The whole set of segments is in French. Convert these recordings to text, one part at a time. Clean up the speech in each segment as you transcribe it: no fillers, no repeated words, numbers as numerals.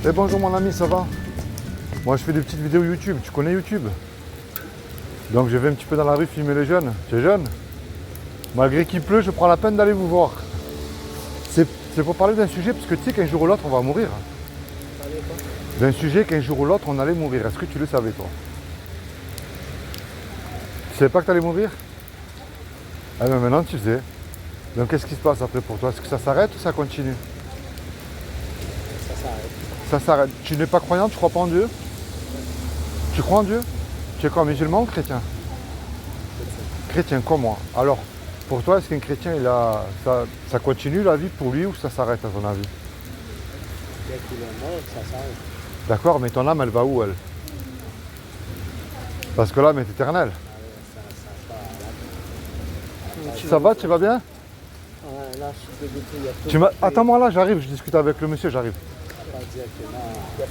Eh bonjour mon ami, ça va? Moi je fais des petites vidéos YouTube, tu connais YouTube? Donc je vais un petit peu dans la rue filmer les jeunes. Tu es jeune? Malgré qu'il pleut, je prends la peine d'aller vous voir. C'est pour parler d'un sujet, parce que tu sais qu'un jour ou l'autre on va mourir. D'un sujet qu'un jour ou l'autre on allait mourir. Est-ce que tu le savais toi? Tu savais pas que tu allais mourir? Ah mais maintenant tu sais. Donc qu'est-ce qui se passe après pour toi? Est-ce que ça s'arrête ou ça continue? Ça s'arrête. Ça s'arrête. Tu n'es pas croyant, tu crois pas en Dieu? Tu crois en Dieu? Tu es quoi, musulman ou chrétien? Chrétien comme moi. Alors, pour toi, est-ce qu'un chrétien, ça continue la vie pour lui ou ça s'arrête à ton avis? Dès qu'il est mort, ça s'arrête. D'accord, mais ton âme, elle va où elle? Parce que l'âme est éternelle. Ça va, tu vas bien? Ouais, là, je suis dégoûté. Il y a tout Attends-moi là, j'arrive, je discute avec le monsieur, j'arrive. pas directement la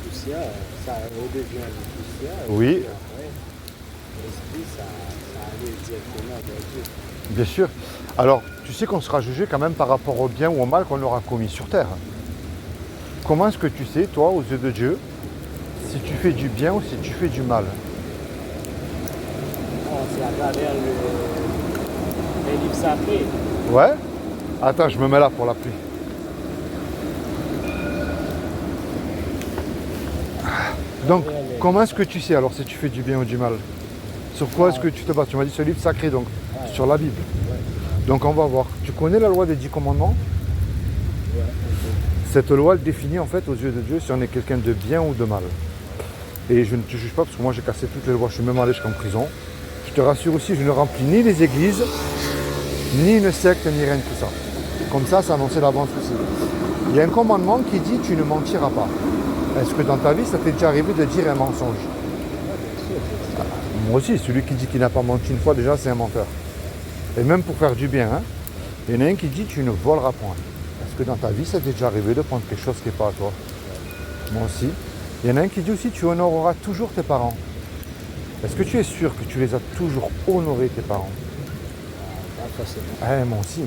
poussière, ça redevient la poussière. Oui. Et puis après, l'esprit, ça allait directement vers Dieu. Bien sûr. Alors, tu sais qu'on sera jugé quand même par rapport au bien ou au mal qu'on aura commis sur terre. Comment est-ce que tu sais, toi, aux yeux de Dieu, si tu fais du bien ou si tu fais du mal? C'est à travers les livres sacrés. Ouais? Attends, je me mets là pour la pluie. Donc, comment est-ce que tu sais alors si tu fais du bien ou du mal? Sur quoi est-ce que tu te bases? Tu m'as dit ce livre sacré, donc sur la Bible. Donc on va voir. Tu connais la loi des 10 commandements? Ouais. Cette loi, elle définit en fait aux yeux de Dieu si on est quelqu'un de bien ou de mal. Et je ne te juge pas parce que moi j'ai cassé toutes les lois, je suis même allé jusqu'en prison. Je te rassure aussi, je ne remplis ni les églises, ni une secte, ni rien de tout ça. Comme ça, c'est annoncé d'avance aussi. Il y a un commandement qui dit tu ne mentiras pas. Est-ce que dans ta vie, ça t'est déjà arrivé de dire un mensonge? Moi aussi, celui qui dit qu'il n'a pas menti une fois, déjà, c'est un menteur. Et même pour faire du bien, hein. Il y en a un qui dit tu ne voleras point. Est-ce que dans ta vie, ça t'est déjà arrivé de prendre quelque chose qui n'est pas à toi? Moi aussi. Il y en a un qui dit aussi tu honoreras toujours tes parents. Est-ce que tu es sûr que tu les as toujours honorés, tes parents? Pas forcément. Moi aussi.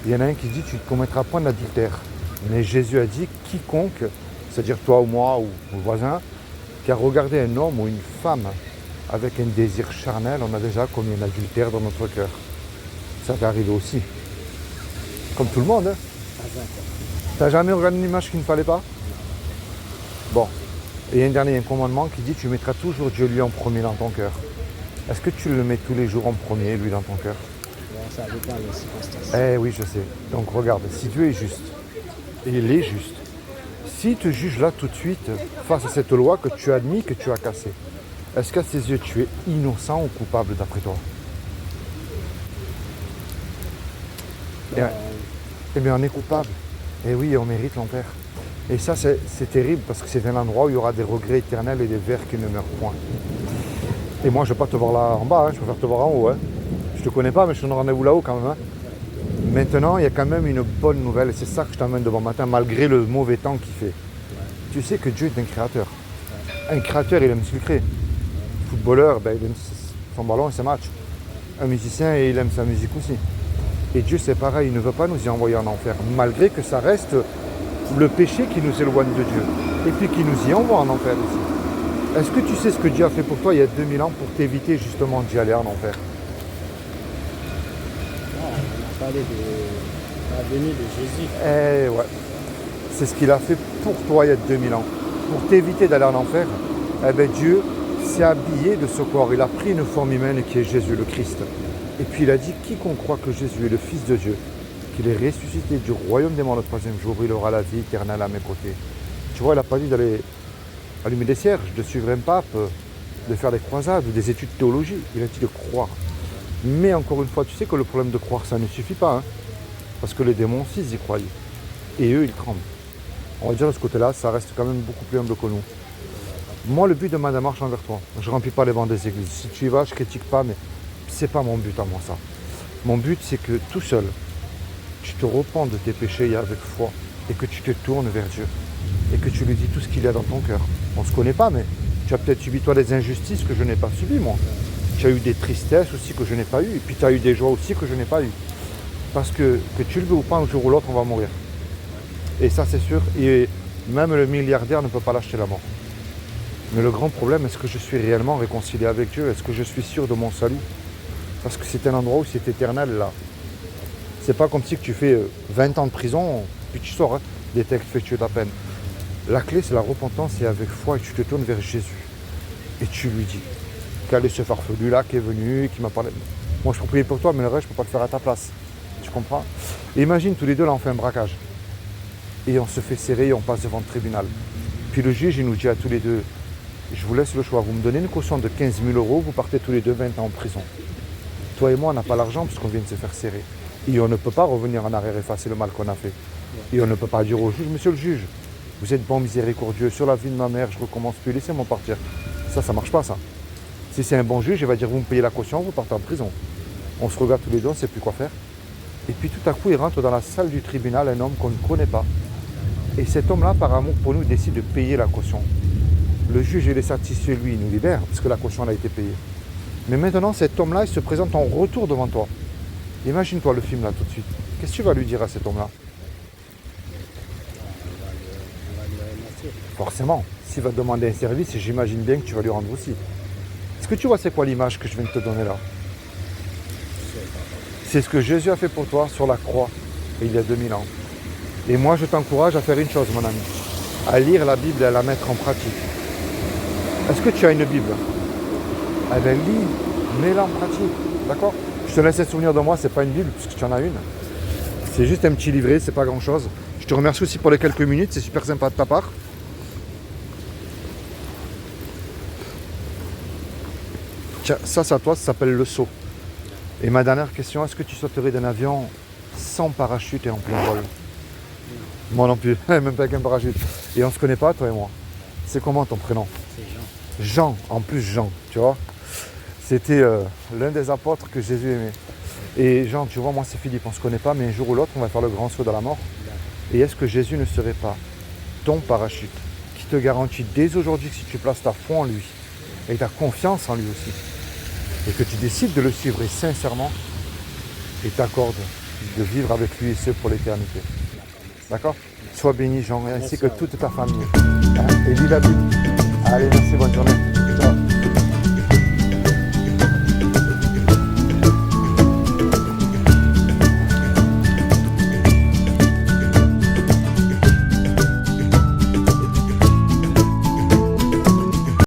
Il y en a un qui dit tu ne commettras point d'adultère. Mais Jésus a dit quiconque, c'est-à-dire toi ou moi ou le voisin, qui a regardé un homme ou une femme avec un désir charnel, on a déjà commis un adultère dans notre cœur. Ça t'est arrivé aussi. Comme tout le monde, hein. T'as jamais regardé une image qu'il ne fallait pas? Bon. Et un dernier, un commandement qui dit tu mettras toujours Dieu lui en premier dans ton cœur. Est-ce que tu le mets tous les jours en premier, lui, dans ton cœur? Bon, ça dépend des circonstances. Eh oui, je sais. Donc regarde, si Dieu est juste, et il est juste, s'il te juge là tout de suite, face à cette loi que tu as admis, que tu as cassée, est-ce qu'à ses yeux tu es innocent ou coupable d'après toi? Eh bien on est coupable. Et oui, on mérite l'enfer. Et ça c'est terrible parce que c'est un endroit où il y aura des regrets éternels et des vers qui ne meurent point. Et moi je ne vais pas te voir là en bas, hein, je préfère te voir en haut. Hein. Je te connais pas mais je te donne rendez-vous là-haut quand même. Hein. Maintenant il y a quand même une bonne nouvelle et c'est ça que je t'emmène demain matin malgré le mauvais temps qu'il fait. Tu sais que Dieu est un créateur. Un créateur il aime ce qu'il crée. Un footballeur, il aime son ballon et ses matchs. Un musicien il aime sa musique aussi. Et Dieu c'est pareil, il ne veut pas nous y envoyer en enfer, malgré que ça reste le péché qui nous éloigne de Dieu, et puis qui nous y envoie en enfer aussi. Est-ce que tu sais ce que Dieu a fait pour toi il y a 2000 ans pour t'éviter justement d'y aller en enfer? Non, on a parlé de la venue de Jésus. Eh ouais, c'est ce qu'il a fait pour toi il y a 2000 ans. Pour t'éviter d'aller en enfer, eh bien Dieu s'est habillé de ce corps, il a pris une forme humaine qui est Jésus le Christ. Et puis il a dit, quiconque croit que Jésus est le Fils de Dieu, qu'il est ressuscité du royaume des morts le troisième jour, il aura la vie éternelle à mes côtés. Tu vois, il n'a pas dit d'aller allumer des cierges, de suivre un pape, de faire des croisades ou des études de théologie. Il a dit de croire. Mais encore une fois, tu sais que le problème de croire, ça ne suffit pas. Hein, parce que les démons aussi, ils y croient. Et eux, ils tremblent. On va dire de ce côté-là, ça reste quand même beaucoup plus humble que nous. Moi, le but de ma démarche envers toi, je ne remplis pas les bancs des églises. Si tu y vas, je ne critique pas, mais c'est pas mon but à moi ça. Mon but c'est que tout seul, tu te repens de tes péchés avec foi et que tu te tournes vers Dieu et que tu lui dis tout ce qu'il y a dans ton cœur. On ne se connaît pas mais tu as peut-être subi toi des injustices que je n'ai pas subies moi. Tu as eu des tristesses aussi que je n'ai pas eues et puis tu as eu des joies aussi que je n'ai pas eues. Parce que tu le veux ou pas, un jour ou l'autre on va mourir. Et ça c'est sûr. Et Même le milliardaire ne peut pas l'acheter la mort. Mais le grand problème, est-ce que je suis réellement réconcilié avec Dieu? Est-ce que je suis sûr de mon salut? Parce que c'est un endroit où c'est éternel là. C'est pas comme si que tu fais 20 ans de prison, puis tu sors des textes fait ta peine. La clé, c'est la repentance et avec foi, et tu te tournes vers Jésus. Et tu lui dis, quel est ce farfelu là qui est venu, qui m'a parlé. Moi je peux prier pour toi, mais le reste je peux pas le faire à ta place. Tu comprends? Et imagine tous les deux là on fait un braquage. Et on se fait serrer et on passe devant le tribunal. Puis le juge il nous dit à tous les deux, je vous laisse le choix, vous me donnez une caution de 15 000 €, vous partez tous les deux 20 ans en prison. Toi et moi on n'a pas l'argent parce qu'on vient de se faire serrer. Et on ne peut pas revenir en arrière et effacer le mal qu'on a fait. Et on ne peut pas dire au juge, monsieur le juge, vous êtes bon miséricordieux, sur la vie de ma mère, je recommence plus, laissez-moi partir. Ça marche pas ça. Si c'est un bon juge, il va dire vous me payez la caution, vous partez en prison. On se regarde tous les deux, on ne sait plus quoi faire. Et puis tout à coup, il rentre dans la salle du tribunal un homme qu'on ne connaît pas. Et cet homme-là, par amour pour nous, décide de payer la caution. Le juge, il est satisfait, lui, il nous libère, parce que la caution elle a été payée. Mais maintenant, cet homme-là, il se présente en retour devant toi. Imagine-toi le film là tout de suite. Qu'est-ce que tu vas lui dire à cet homme-là? On va lui remercier. Forcément, s'il va te demander un service, j'imagine bien que tu vas lui rendre aussi. Est-ce que tu vois c'est quoi l'image que je viens de te donner là? C'est ce que Jésus a fait pour toi sur la croix il y a 2000 ans. Et moi je t'encourage à faire une chose mon ami, à lire la Bible et à la mettre en pratique. Est-ce que tu as une Bible? Eh bien lis, mets-la en pratique, d'accord? Je te laisse te souvenir de moi, c'est pas une Bible puisque tu en as une. C'est juste un petit livret, c'est pas grand chose. Je te remercie aussi pour les quelques minutes, c'est super sympa de ta part. Tiens, ça c'est à toi, ça s'appelle le saut. Et ma dernière question, est-ce que tu sauterais d'un avion sans parachute et en plein vol? Moi non plus, même pas avec un parachute. Et on se connaît pas, toi et moi. C'est comment ton prénom? C'est Jean. Jean, en plus Jean, tu vois. C'était l'un des apôtres que Jésus aimait. Et Jean, tu vois, moi c'est Philippe, on se connaît pas, mais un jour ou l'autre, on va faire le grand saut dans la mort. Et est-ce que Jésus ne serait pas ton parachute qui te garantit dès aujourd'hui que si tu places ta foi en lui et ta confiance en lui aussi, et que tu décides de le suivre et sincèrement, et t'accordes de vivre avec lui et ce pour l'éternité. D'accord? Sois béni Jean, ainsi que toute ta famille. Hein? Et lis la Bible. Allez, merci, bonne journée.